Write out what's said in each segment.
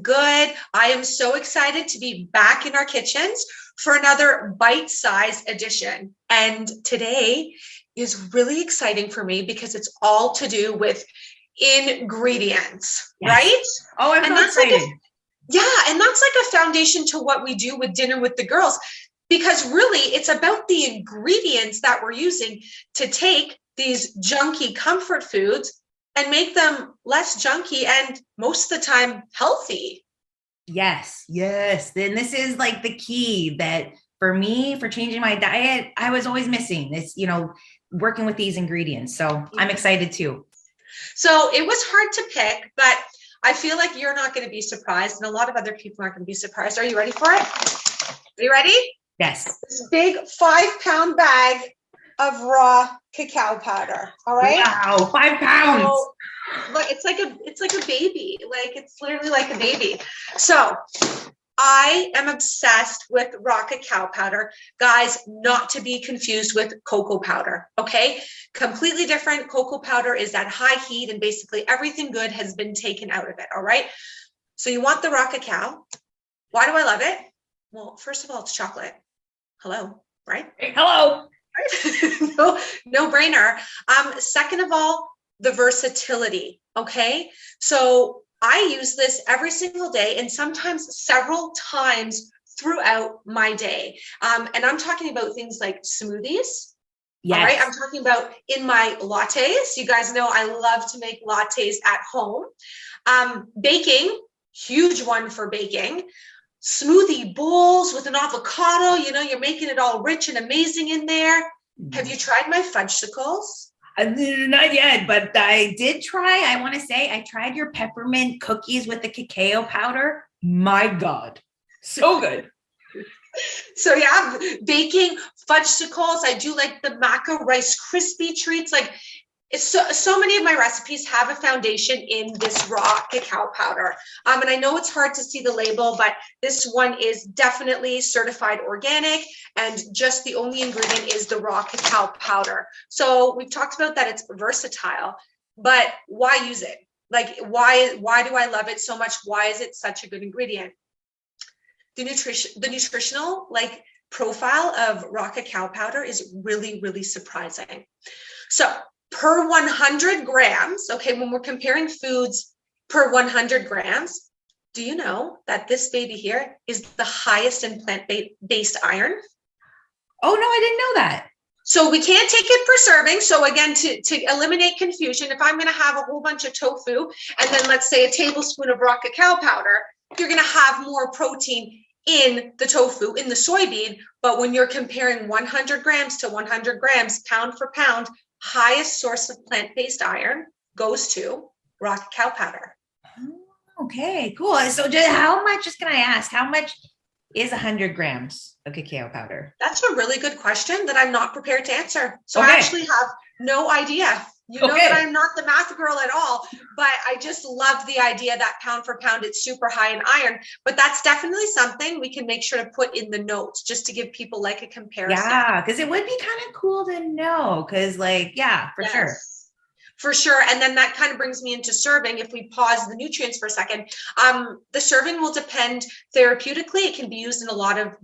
good? I am so excited to be back in our kitchens for another bite-sized edition. And today is really exciting for me because it's all to do with ingredients, right? Oh, I'm so excited. And that's like a foundation to what we do with Dinner with the Girls, because really it's about the ingredients that we're using to take these junky comfort foods and make them less junky and most of the time healthy. Yes. Then this is like the key that for me, for changing my diet, I was always missing this, working with these ingredients. So I'm excited too. So it was hard to pick, but I feel like you're not going to be surprised and a lot of other people aren't going to be surprised. Are you ready for it? Are you ready? Yes. This big 5-pound bag of raw cacao powder. All right. Wow, 5 pounds. So, it's like a baby. Like it's literally like a baby. So I am obsessed with raw cacao powder. Guys, not to be confused with cocoa powder. Okay. Completely different. Cocoa powder is at high heat and basically everything good has been taken out of it. All right. So you want the raw cacao. Why do I love it? Well, first of all, it's chocolate. Hello, right? Hello. No brainer. Second of all, the versatility. Okay. So I use this every single day and sometimes several times throughout my day. And I'm talking about things like smoothies. Yes. All right. I'm talking about in my lattes. You guys know I love to make lattes at home. Baking, huge one for baking. Smoothie bowls with an avocado, you're making it all rich and amazing in there. Have you tried my fudgesicles? Not yet, but I did try. I want to say I tried your peppermint cookies with the cacao powder. My God, so good. So yeah, baking fudgesicles. I do like the maca Rice Krispie treats. Like it's so many of my recipes have a foundation in this raw cacao powder. And I know it's hard to see the label, but this one is definitely certified organic and just the only ingredient is the raw cacao powder. So we've talked about that it's versatile, but why use it? Like why do I love it so much? Why is it such a good ingredient? The nutritional profile of raw cacao powder is really, really surprising. So per 100 grams, okay, when we're comparing foods per 100 grams, do you know that this baby here is the highest in plant-based iron? Oh, no, I didn't know that. So we can't take it per serving. So again, to eliminate confusion, if I'm going to have a whole bunch of tofu and then let's say a tablespoon of raw cacao powder, you're going to have more protein in the tofu, in the soybean. But when you're comparing 100 grams to 100 grams, pound for pound, highest source of plant-based iron goes to raw cacao powder. Okay, cool. So how much, just can I ask, how much is 100 grams of cacao powder? That's a really good question that I'm not prepared to answer. So I actually have no idea. You know that I'm not the math girl at all, but I just love the idea that pound for pound, it's super high in iron, but that's definitely something we can make sure to put in the notes just to give people like a comparison. Yeah, because it would be kind of cool to know because for sure. For sure. And then that kind of brings me into serving. If we pause the nutrients for a second, the serving will depend therapeutically. It can be used in a lot of,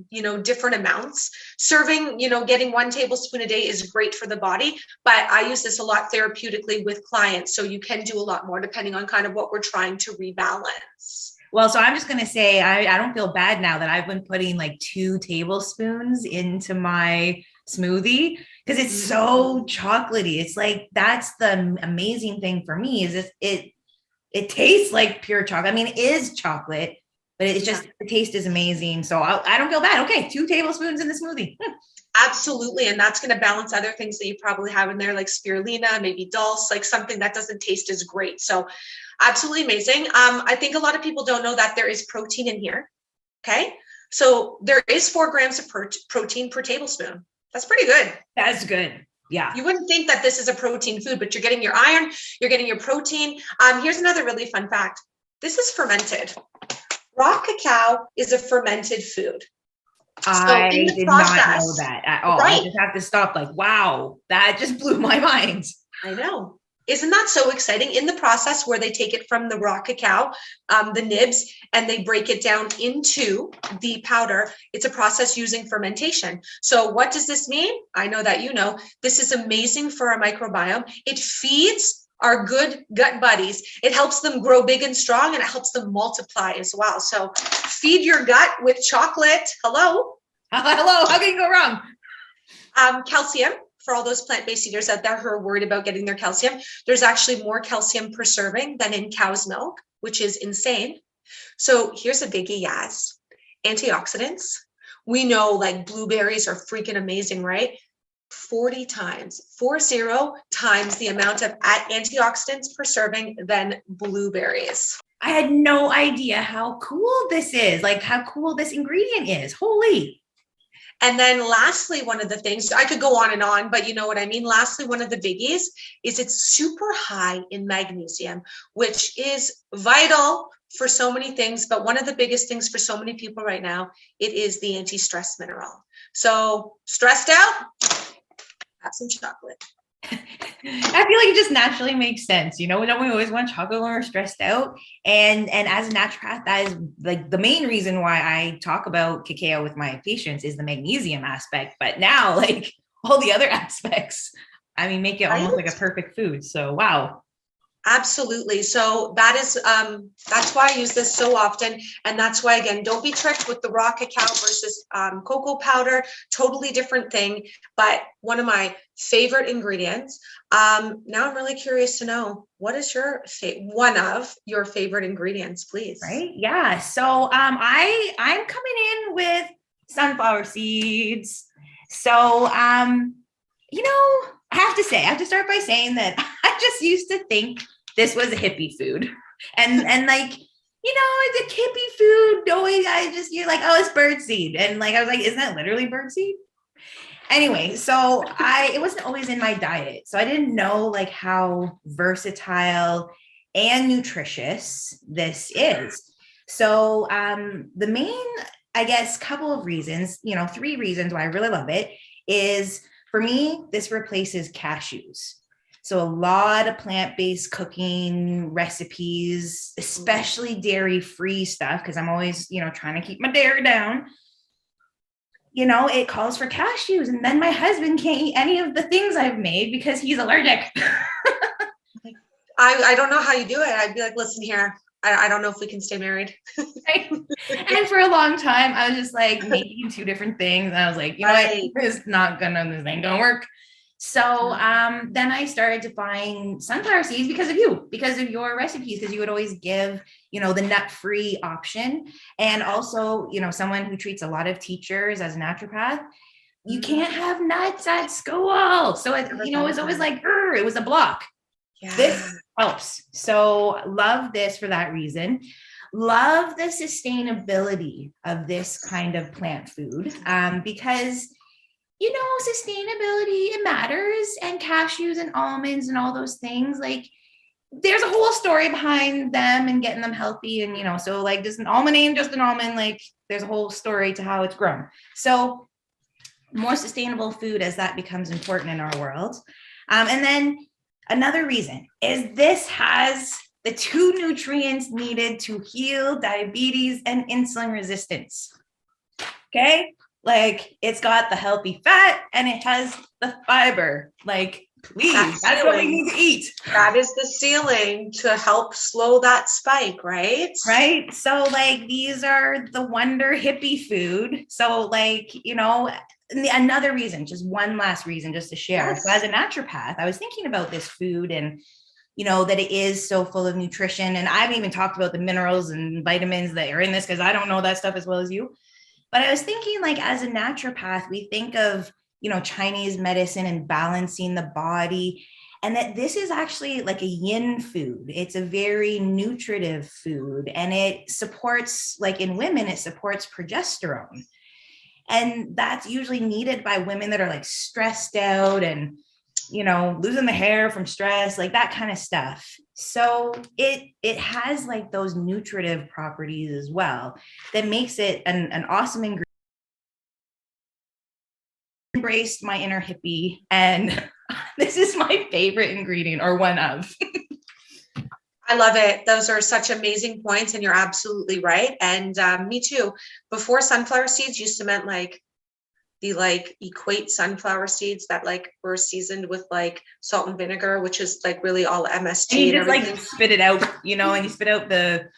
different amounts. Serving, getting 1 tablespoon a day is great for the body, but I use this a lot therapeutically with clients. So you can do a lot more depending on kind of what we're trying to rebalance. Well, so I'm just going to say, I don't feel bad now that I've been putting like 2 tablespoons into my smoothie because it's so chocolatey. It's like, that's the amazing thing for me is it tastes like pure chocolate. I mean, it is chocolate, but it's just, the taste is amazing. So I don't feel bad. Okay. 2 tablespoons in the smoothie. Absolutely. And that's going to balance other things that you probably have in there, like spirulina, maybe dulse, like something that doesn't taste as great. So absolutely amazing. I think a lot of people don't know that there is protein in here. Okay. So there is 4 grams of protein per tablespoon. That's pretty good. That's good. Yeah. You wouldn't think that this is a protein food, but you're getting your iron, you're getting your protein. Here's another really fun fact. This is fermented. Raw cacao is a fermented food. I did not know that at all. Right. I just have to stop wow, that just blew my mind. I know. Isn't that so exciting? In the process where they take it from the raw cacao, the nibs, and they break it down into the powder, it's a process using fermentation. So what does this mean? I know that you know. This is amazing for our microbiome. It feeds our good gut buddies. It helps them grow big and strong, and it helps them multiply as well. So feed your gut with chocolate. Hello. Hello, how can you go wrong? Calcium. For all those plant-based eaters out there who are worried about getting their calcium, there's actually more calcium per serving than in cow's milk, which is insane. So here's a biggie, Yas. Antioxidants. We know like blueberries are freaking amazing, right? 40 times the amount of antioxidants per serving than blueberries. I had no idea how cool this is, like how cool this ingredient is. Holy. And then lastly, one of the things, I could go on and on, but you know what I mean? Lastly, one of the biggies is it's super high in magnesium, which is vital for so many things. But one of the biggest things for so many people right now, it is the anti-stress mineral. So stressed out, have some chocolate. I feel like it just naturally makes sense. You know, don't we always want chocolate when we're stressed out? And as a naturopath, that is like the main reason why I talk about cacao with my patients is the magnesium aspect. But now, like all the other aspects, I mean, make it almost like a perfect food. So, wow. Absolutely. So that's why I use this so often. And that's why, again, don't be tricked with the raw cacao versus cocoa powder, totally different thing, but one of my favorite ingredients. Now I'm really curious to know, what is your one of your favorite ingredients, please? Right. Yeah. So I'm coming in with sunflower seeds. So you know, I have to start by saying that I just used to think this was a hippie food. And like, you know, it's a hippie food. You're like, oh, it's birdseed. And like, I was like, isn't that literally birdseed? Anyway, so it wasn't always in my diet. So I didn't know like how versatile and nutritious this is. So the main, I guess, couple of reasons, you know, 3 reasons why I really love it is, for me, this replaces cashews. So a lot of plant-based cooking recipes, especially dairy-free stuff, because I'm always, you know, trying to keep my dairy down. You know, it calls for cashews. And then my husband can't eat any of the things I've made because he's allergic. I don't know how you do it. I'd be like, listen here, I don't know if we can stay married. Right? And for a long time, I was just like making 2 different things. And I was like, you know what, this ain't gonna work. So then I started to find sunflower seeds because of your recipes, because you would always give, you know, the nut-free option. And also, you know, someone who treats a lot of teachers as a naturopath, you can't have nuts at school. So it, you know, it was always like, it was a block. Yeah. This helps. So love this for that reason. Love the sustainability of this kind of plant food because, you know, sustainability, it matters. And cashews and almonds and all those things, like there's a whole story behind them and getting them healthy. And, you know, so like just an almond ain't just an almond, like there's a whole story to how it's grown. So more sustainable food as that becomes important in our world. And then another reason is this has the 2 nutrients needed to heal diabetes and insulin resistance. Okay. Like it's got the healthy fat and it has the fiber. Like, please, that's what we need to eat. That is the ceiling to help slow that spike, right? Right. So like these are the wonder hippie food. So like, you know, another reason, just one last reason just to share. Yes. So as a naturopath, I was thinking about this food and, you know, that it is so full of nutrition. And I haven't even talked about the minerals and vitamins that are in this because I don't know that stuff as well as you. But I was thinking, like, as a naturopath, we think of, you know, Chinese medicine and balancing the body, and that this is actually like a yin food. It's a very nutritive food, and it supports, like in women, it supports progesterone. And that's usually needed by women that are like stressed out and, you know, losing the hair from stress, like that kind of stuff. So it has like those nutritive properties as well that makes it an awesome ingredient. Embraced my inner hippie and This is my favorite ingredient, or one of. I love it. Those are such amazing points, and you're absolutely right. And me too. Before, sunflower seeds used to meant like the like equate sunflower seeds that like were seasoned with like salt and vinegar, which is like really all MSG. And you just everything. like spit it out, you know, and you spit out the.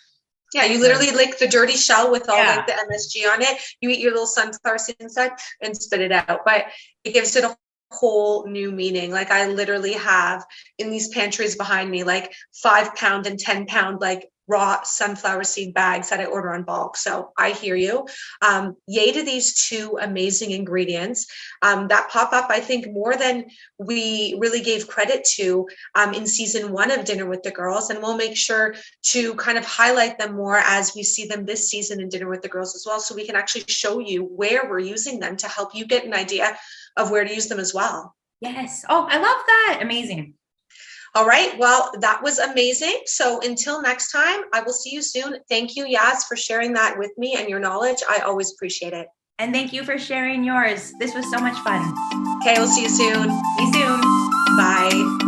Yeah, you literally lick the dirty shell with all Yeah. like the MSG on it. You eat your little sunflower seed inside and spit it out. But it gives it a whole new meaning. Like I literally have in these pantries behind me, like 5 pound and 10 pound, like raw sunflower seed bags that I order on bulk. So I hear you. Yay to these two amazing ingredients that pop up, I think, more than we really gave credit to in season 1 of Dinner with the Girls. And we'll make sure to kind of highlight them more as we see them this season in Dinner with the Girls as well. So we can actually show you where we're using them to help you get an idea of where to use them as well. Yes. Oh, I love that. Amazing. All right. Well, that was amazing. So until next time, I will see you soon. Thank you, Yas, for sharing that with me and your knowledge. I always appreciate it. And thank you for sharing yours. This was so much fun. Okay, we'll see you soon. See you soon. Bye.